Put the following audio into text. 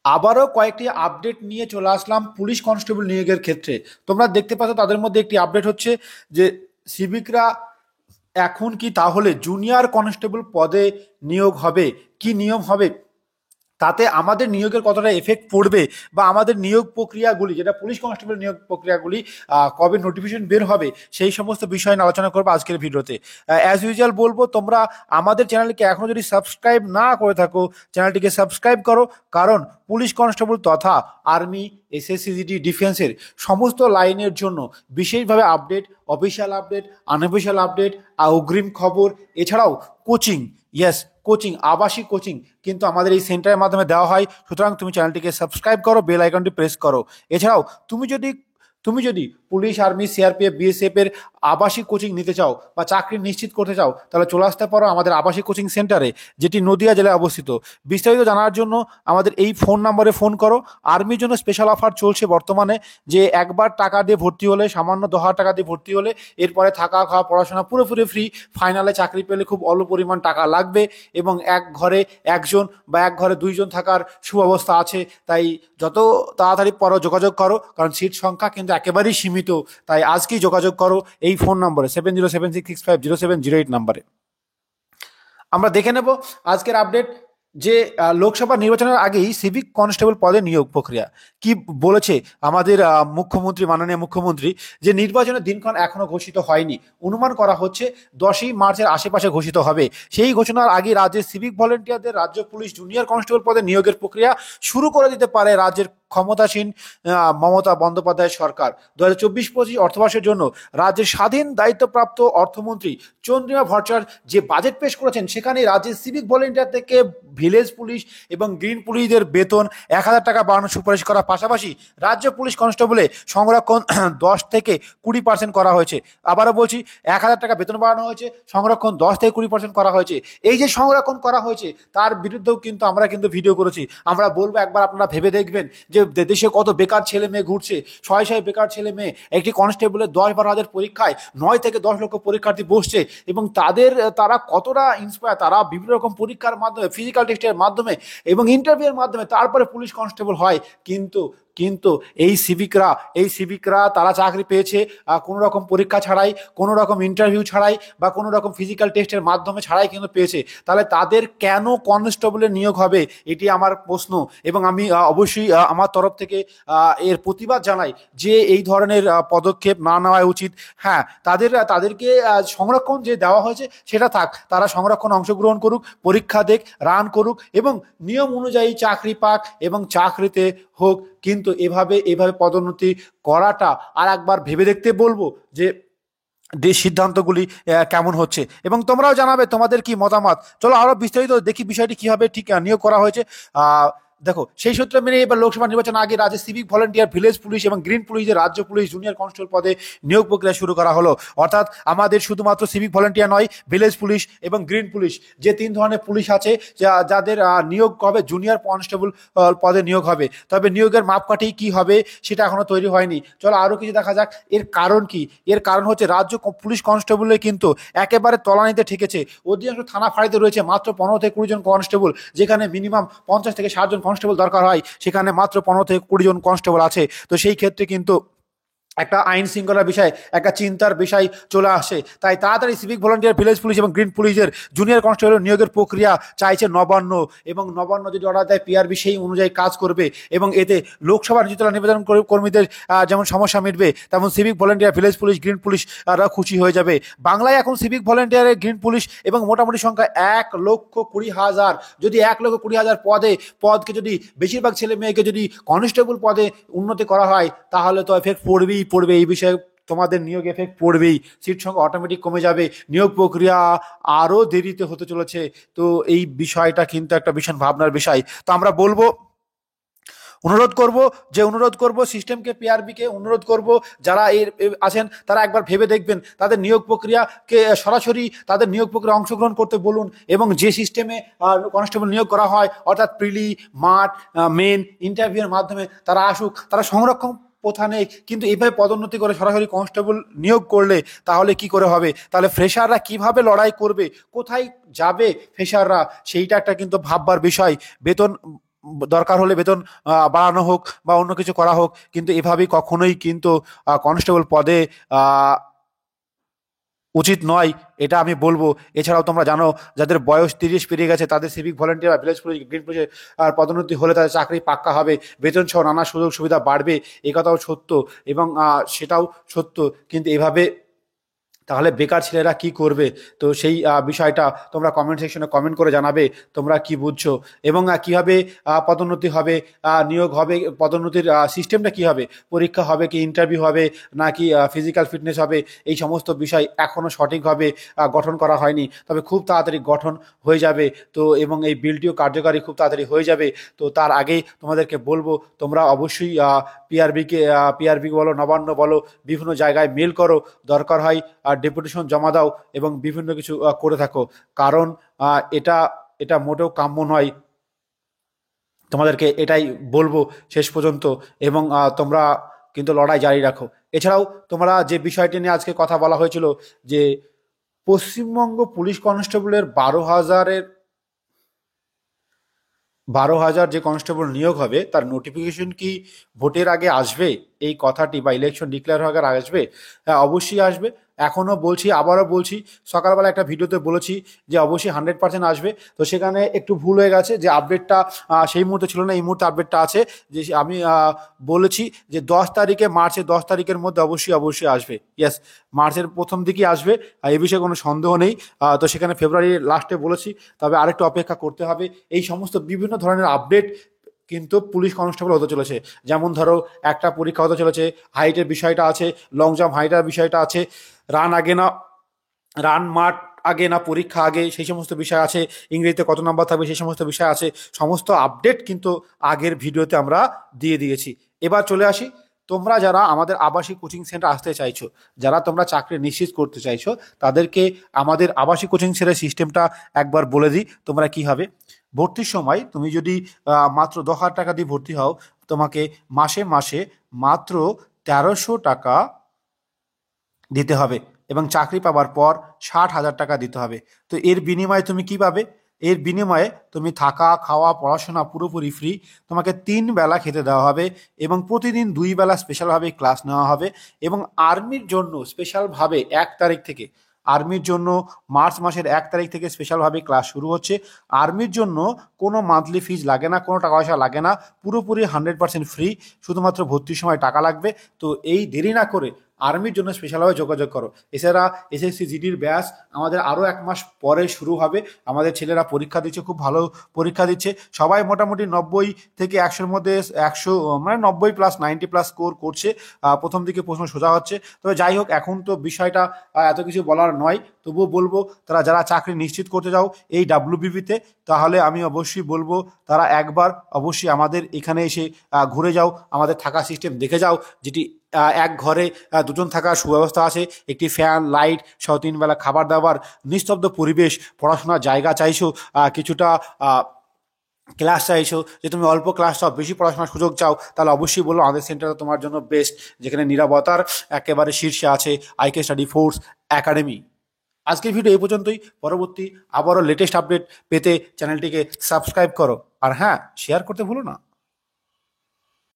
আবারও কয়েকটি আপডেট নিয়ে চলে আসলাম পুলিশ কনস্টেবল নিয়োগের ক্ষেত্রে। তোমরা দেখতে পাচ্ছ তাদের মধ্যে একটি আপডেট হচ্ছে যে সিভিকরা এখন কি তাহলে জুনিয়র কনস্টেবল পদে নিয়োগ হবে? কি নিয়ম হবে, তাতে আমাদের নিয়োগের কতটা এফেক্ট পড়বে, বা আমাদের নিয়োগ প্রক্রিয়াগুলি, যেটা পুলিশ কনস্টেবল নিয়োগ প্রক্রিয়াগুলি কবে নোটিফিকেশন বের হবে, সেই সমস্ত বিষয় নিয়ে আলোচনা করবো আজকের ভিডিওতে। অ্যাজ ইউজুয়াল বলবো, তোমরা আমাদের চ্যানেলকে এখনো যদি সাবস্ক্রাইব না করে থাকো, চ্যানেলটিকে সাবস্ক্রাইব করো। কারণ পুলিশ কনস্টেবল তথা আর্মি, এসএসসি, ডিফেন্সের সমস্ত লাইনের জন্য বিশেষভাবে update, official update, unofficial update, অগ্রিম খবর, এছাড়াও কোচিং, ইয়েস কোচিং, আবাসিক কোচিং কিন্তু আমাদের এই সেন্টারের মাধ্যমে দেওয়া হয়। সুতরাং তুমি চ্যানেলটিকে সাবস্ক্রাইব করো, বেল আইকনটি প্রেস করো। এছাড়াও তুমি যদি পুলিশ, আর্মি, সিআরপিএফ, বিএসএফ এর আবাসিক কোচিং নিতে চাও বা চাকরি নিশ্চিত করতে চাও, তাহলে চলে আসতে পারো আমাদের আবাসিক কোচিং সেন্টারে, যেটি নদিয়া জেলায় অবস্থিত। বিস্তারিত জানার জন্য আমাদের এই ফোন নম্বরে ফোন করো। আর্মির জন্য স্পেশাল অফার চলছে বর্তমানে, যে একবার টাকা দিয়ে ভর্তি হলে, সামান্য 10,000 টাকা দিয়ে ভর্তি হলে এরপরে থাকা খাওয়া পড়াশোনা পুরোপুরি ফ্রি। ফাইনালে চাকরি পেলে খুব অল্প পরিমাণ টাকা লাগবে, এবং এক ঘরে একজন বা এক ঘরে দুইজন থাকার সুব্যবস্থা আছে। তাই যত তাড়াতাড়ি পারো যোগাযোগ করো, কারণ সিট সংখ্যা কিন্তু একেবারেই সীমিত। তাই আজকেই যোগাযোগ করো এই ফোন নম্বরে 7076650708 নম্বরে। আমরা দেখে নেব আজকের আপডেট, যে লোকসভা নির্বাচনের আগেই সিভিক কনস্টেবল পদে নিয়োগ প্রক্রিয়া কি বলেছে আমাদের মুখ্যমন্ত্রী, মাননীয় মুখ্যমন্ত্রী, যে নির্বাচনের দিনক্ষণ এখনো ঘোষিত হয়নি। অনুমান করা হচ্ছে 10ই মার্চের আশেপাশে ঘোষিত হবে। সেই ঘোষণার আগে রাজ্যের সিভিক ভলেন্টিয়ারদের রাজ্য পুলিশ জুনিয়র কনস্টেবল পদে নিয়োগের প্রক্রিয়া শুরু করে দিতে পারে রাজ্যের ক্ষমতাসীন মমতা বন্দ্যোপাধ্যায় সরকার। 2024-25 অর্থবর্ষের জন্য রাজ্যের স্বাধীন দায়িত্বপ্রাপ্ত অর্থমন্ত্রী চন্দ্রিমা ভট্টাচার্য যে বাজেট পেশ করেছেন, সেখানে রাজ্যের সিভিক ভলেন্টিয়ার থেকে ভিলেজ পুলিশ এবং গ্রিন পুলিশদের বেতন 1,000 টাকা বাড়ানোর সুপারিশ করার পাশাপাশি রাজ্য পুলিশ কনস্টেবলে সংরক্ষণ 10 থেকে 20% করা হয়েছে। আবারও বলছি, 1,000 টাকা বেতন বাড়ানো হয়েছে, সংরক্ষণ 10 থেকে 20% করা হয়েছে। এই যে সংরক্ষণ করা হয়েছে, তার বিরুদ্ধেও কিন্তু আমরা ভিডিও করেছি। আমরা বলবো, একবার আপনারা ভেবে দেখবেন যে দেশে কত বেকার ছেলে মেয়ে ঘুরছে, শয়ে শয়ে বেকার ছেলে মেয়ে। একটি কনস্টেবলের 10-12 হাজার পরীক্ষায় 9 থেকে 10 লক্ষ পরীক্ষার্থী বসছে, এবং তারা কতটা ইন্সপায়ার, তারা বিভিন্ন রকম পরীক্ষার মাধ্যমে, ফিজিক্যাল টেস্টের মাধ্যমে এবং ইন্টারভিউয়ের মাধ্যমে তারপরে পুলিশ কনস্টেবল হয়। কিন্তু কিন্তু এই সিভিকরা তারা চাকরি পেয়েছে কোনো রকম পরীক্ষা ছাড়াই, কোনো রকম ইন্টারভিউ ছাড়াই, বা কোনো রকম ফিজিক্যাল টেস্টের মাধ্যমে ছাড়াই কিন্তু পেয়েছে। তাহলে তাদের কেন কনস্টেবলের নিয়োগ হবে, এটি আমার প্রশ্ন। এবং আমি অবশ্যই আমার তরফ থেকে এর প্রতিবাদ জানাই, যে এই ধরনের পদক্ষেপ না নেওয়া উচিত। হ্যাঁ, তাদেরকে সংরক্ষণ যে দেওয়া হয়েছে সেটা থাক, তারা সংরক্ষণ অংশগ্রহণ করুক, পরীক্ষা দেখ, রান করুক, এবং নিয়ম অনুযায়ী চাকরি পাক এবং চাকরিতে হোক। কিন্তু এভাবে পদোন্নতি করাটা আর একবার ভেবে দেখতে বলবো, যে সিদ্ধান্তগুলি কেমন হচ্ছে। এবং তোমরাও জানাবে তোমাদের কি মতামত। চলো আরো বিস্তারিত দেখি বিষয়টি কিভাবে ঠিক নিয়োগ করা হয়েছে। দেখো, সেই সূত্র মেনে এবার লোকসভা নির্বাচন আগে রাজ্যে সিভিক ভলেন্টিয়ার, ভিলেজ পুলিশ এবং গ্রিন পুলিশের রাজ্য পুলিশ জুনিয়র কনস্টেবল পদে নিয়োগ প্রক্রিয়া শুরু করা হলো। অর্থাৎ আমাদের শুধুমাত্র সিভিক ভলেন্টিয়ার নয়, ভিলেজ পুলিশ এবং গ্রিন পুলিশ, যে 3 ধরনের পুলিশ আছে, যাদের নিয়োগ হবে জুনিয়র কনস্টেবল পদে নিয়োগ হবে। তবে নিয়োগের মাপকাঠি কি হবে সেটা এখনো তৈরি হয়নি। চলো আরো কিছু দেখা যাক। এর কারণ কি? এর কারণ হচ্ছে রাজ্য পুলিশ কনস্টেবলের কিন্তু একেবারে তলানিতে ঠেকেছে। অধিকাংশ থানা ফাঁড়িতে রয়েছে মাত্র 15 থেকে 20 জন কনস্টেবল, যেখানে মিনিমাম 50 থেকে 60 জন কনস্টেবল দরকার হয়, সেখানে মাত্র 15 থেকে 20 জন কনস্টেবল আছে। তো সেই ক্ষেত্রে কিন্তু একটা আইন শৃঙ্খলার বিষয়, একটা চিন্তার বিষয় চলে আসে। তাই তাড়াতাড়ি সিভিক ভলান্টিয়ার, ভিলেজ পুলিশ এবং গ্রিন পুলিশের জুনিয়র কনস্টেবল নিয়োগের প্রক্রিয়া চাইছে নবান্ন। এবং নবান্ন যদি অর্ডার দেয়, পিআরবি সেই অনুযায়ী কাজ করবে, এবং এতে লোকসভা নির্বাচন কর্মীদের যেমন সমস্যা মিটবে, তেমন civic volunteer, village police, green police খুশি হয়ে যাবে। বাংলায় এখন সিভিক ভলান্টিয়ারের, গ্রিন পুলিশ এবং মোটামুটি সংখ্যা 1,20,000। যদি 1,20,000 পদকে যদি বেশিরভাগ ছেলে মেয়েকে যদি কনস্টেবল পদে উন্নতি করা হয়, তাহলে তো এফেক্ট পড়বে এই বিষয়ে। তোমাদের নিয়োগ এফেক্ট পড়বেই, সিট সংখ্যা অটোমেটিক কমে যাবে, নিয়োগ প্রক্রিয়া আরো দেরিতে হতে চলেছে। তো এই বিষয়টা কিন্তু একটা ভীষণ ভাবনার বিষয়। তো আমরা বলবো, অনুরোধ করব সিস্টেমকে, পিআরবিকে অনুরোধ করব, যারা আছেন তারা একবার ভেবে দেখবেন, তাদের নিয়োগ প্রক্রিয়াকে সরাসরি তাদের নিয়োগ প্রক্রিয়া অংশগ্রহণ করতে বলুন। এবং যে সিস্টেমে কনস্টেবল নিয়োগ করা হয়, অর্থাৎ প্রিলি, মাঠ, মেন ইন্টারভিউয়ের মাধ্যমে তারা আসুক। তারা সংরক্ষণ প্রথা নেই, কিন্তু এভাবে পদোন্নতি করে সরাসরি কনস্টেবল নিয়োগ করলে তাহলে কি করে হবে? তাহলে ফ্রেশাররা কিভাবে লড়াই করবে, কোথায় যাবে ফ্রেশাররা, সেইটা একটা কিন্তু ভাববার বিষয়। বেতন দরকার হলে বেতন বাড়ানো হোক বা অন্য কিছু করা হোক, কিন্তু এভাবেই কখনোই কিন্তু কনস্টেবল পদে আহ, উচিত নয়, এটা আমি বলবো। এছাড়াও তোমরা জানো, যাদের বয়স 30 পেরিয়ে গেছে তাদের সিভিক ভলেন্টিয়ার বা ভিলেজ পুলিশ, গ্রিন পুলিশে আর পদোন্নতি হলে তাদের চাকরি পাক্কা হবে, বেতন সহ নানা সুযোগ সুবিধা বাড়বে। এ কথাও সত্য, এবং সেটাও সত্য। কিন্তু এভাবে তাহলে বেকার ছেলেরা কি করবে? তো সেই বিষয়টা তোমরা কমেন্ট সেকশনে কমেন্ট করে জানাবে তোমরা কি বুঝছো, এবং কিভাবে পদোন্নতি হবে, নিয়োগ হবে, পদোন্নতির সিস্টেমটা কি হবে, পরীক্ষা হবে কি, ইন্টারভিউ হবে নাকি ফিজিক্যাল ফিটনেস হবে, এই সমস্ত বিষয় এখনো সঠিকভাবে গঠন করা হয়নি। তবে খুব তাড়াতাড়ি গঠন হয়ে যাবে। তো এবং এই বিলটিও কার্যকারী খুব তাড়াতাড়ি হয়ে যাবে। তো তার আগেই তোমাদেরকে বলবো, তোমরা অবশ্যই পিআরবি বলো, নবান্ন বলো, বিভিন্ন জায়গায় মেল করো, দরকার হয় আর ডেপুটেশন জমা দাও, এবং বিভিন্ন কিছু করে থাকো। কারণ এটা এটা মোটেও কাম্য নয়। তোমাদেরকে এটাই বলবো শেষ পর্যন্ত, এবং তোমরা কিন্তু লড়াই জারি রাখো। এছাড়াও তোমরা যে বিষয়টি নিয়ে আজকে কথা বলা হয়েছিল, যে পশ্চিমবঙ্গ পুলিশ কনস্টেবলের 12,000 যে কনস্টেবল নিয়োগ হবে তার নোটিফিকেশন কি ভোটের আগে আসবে? এই কথাটি বা ইলেকশন ডিক্লেয়ার হওয়ার আগে আসবে? হ্যাঁ, অবশ্যই আসবে। এখনও বলছি, আবারও বলছি, সকালবেলা একটা ভিডিওতে বলেছি যে অবশ্যই 100% আসবে। তো সেখানে একটু ভুল হয়ে গেছে, যে আপডেটটা সেই মুহূর্তে ছিল না, এই মুহূর্তে আপডেটটা আছে। যে আমি বলেছি যে 10 তারিখে, মার্চের 10 তারিখের মধ্যে অবশ্যই অবশ্যই আসবে। ইয়েস, মার্চের প্রথম দিকেই আসবে, এ বিষয়ে কোনো সন্দেহ নেই। তো সেখানে ফেব্রুয়ারির লাস্টে বলেছি, তবে আরেকটু অপেক্ষা করতে হবে। এই সমস্ত বিভিন্ন ধরনের আপডেট কিন্তু পুলিশ কনস্টেবল হতে চলেছে। যেমন ধরো, একটা পরীক্ষা হতে চলেছে, হাইটের বিষয়টা আছে, লং জাম্প হাইটের বিষয়টা আছে, রান আগে না রান মাঠ আগে না পরীক্ষা আগে, সেই সমস্ত বিষয় আছে, ইংরেজিতে কত নাম্বার থাকবে সেই সমস্ত বিষয় আছে। সমস্ত আপডেট কিন্তু আগের ভিডিওতে আমরা দিয়ে দিয়েছি। এবার চলে আসি, তোমরা যারা আমাদের আবাসিক কোচিং সেন্টার আসতে চাইছো, যারা তোমরা চাকরি নিশ্চিত করতে চাইছো, তাদেরকে আমাদের আবাসিক কোচিং সেন্টারের সিস্টেমটা একবার বলে দিই। তোমরা কি হবে, ভর্তির সময় তুমি যদি মাত্র 10,000 টাকা দিয়ে ভর্তি হও, তোমাকে মাসে মাসে মাত্র 1300 টাকা দিতে হবে, এবং চাকরি পাওয়ার পর 60,000 টাকা দিতে হবে। তো এর বিনিময়ে তুমি কি পাবে? এর বিনিময়ে তুমি থাকা, খাওয়া, পড়াশোনা পুরোপুরি ফ্রি। তোমাকে 3 বেলা খেতে দেওয়া হবে, এবং প্রতিদিন 2 বেলা স্পেশালভাবে ক্লাস নেওয়া হবে। এবং আর্মির জন্য স্পেশালভাবে 1 তারিখ থেকে, আর্মির জন্য মার্চ মাসের 1 তারিখ থেকে স্পেশালভাবে ক্লাস শুরু হচ্ছে। আর্মির জন্য কোনো মান্থলি ফিজ লাগে না, কোনো টাকা পয়সা লাগে না, পুরোপুরি 100% ফ্রি। শুধুমাত্র ভর্তির সময় টাকা লাগবে। তো এই দেরি না করে আর্মির জন্য স্পেশালভাবে যোগাযোগ করো। এছাড়া এসএসসি জিডির ব্যাচ আমাদের আরও 1 মাস পরে শুরু হবে। আমাদের ছেলেরা পরীক্ষা দিচ্ছে, খুব ভালো পরীক্ষা দিচ্ছে। সবাই মোটামুটি 90 থেকে 100-র মধ্যে, 100 মানে 90+, 90+ স্কোর করছে। প্রথম দিকে প্রশ্ন সোজা হচ্ছে। তবে যাই হোক, এখন তো বিষয়টা এত কিছু বলার নয়, তবুও বলবো, তারা যারা চাকরি নিশ্চিত করতে যাও এই ডাব্লিউবিপিতে, তাহলে আমি অবশ্যই বলবো তারা একবার অবশ্যই আমাদের এখানে এসে ঘুরে যাও, আমাদের থাকা সিস্টেম দেখে যাও, যেটি এক ঘরে দুজন থাকার সুব্যবস্থা আছে, একটি ফ্যান, লাইট সহ 3 বেলা খাবার দাবার, নিস্তব্ধ পরিবেশ, পড়াশোনার জায়গা চাইছো, কিছুটা ক্লাস চাইছো, যে তুমি অল্প ক্লাস চাও, বেশি পড়াশোনার সুযোগ চাও, তাহলে অবশ্যই বলবো আমাদের সেন্টারটা তোমার জন্য বেস্ট, যেখানে নিরাপত্তার একেবারে শীর্ষে আছে আইকে স্টাডি ফোর্স একাডেমি। আজকের ভিডিও এই পর্যন্তই। পরবর্তী আবারও লেটেস্ট আপডেট পেতে চ্যানেলটিকে সাবস্ক্রাইব করো, আর হ্যাঁ, শেয়ার করতে ভুলো না।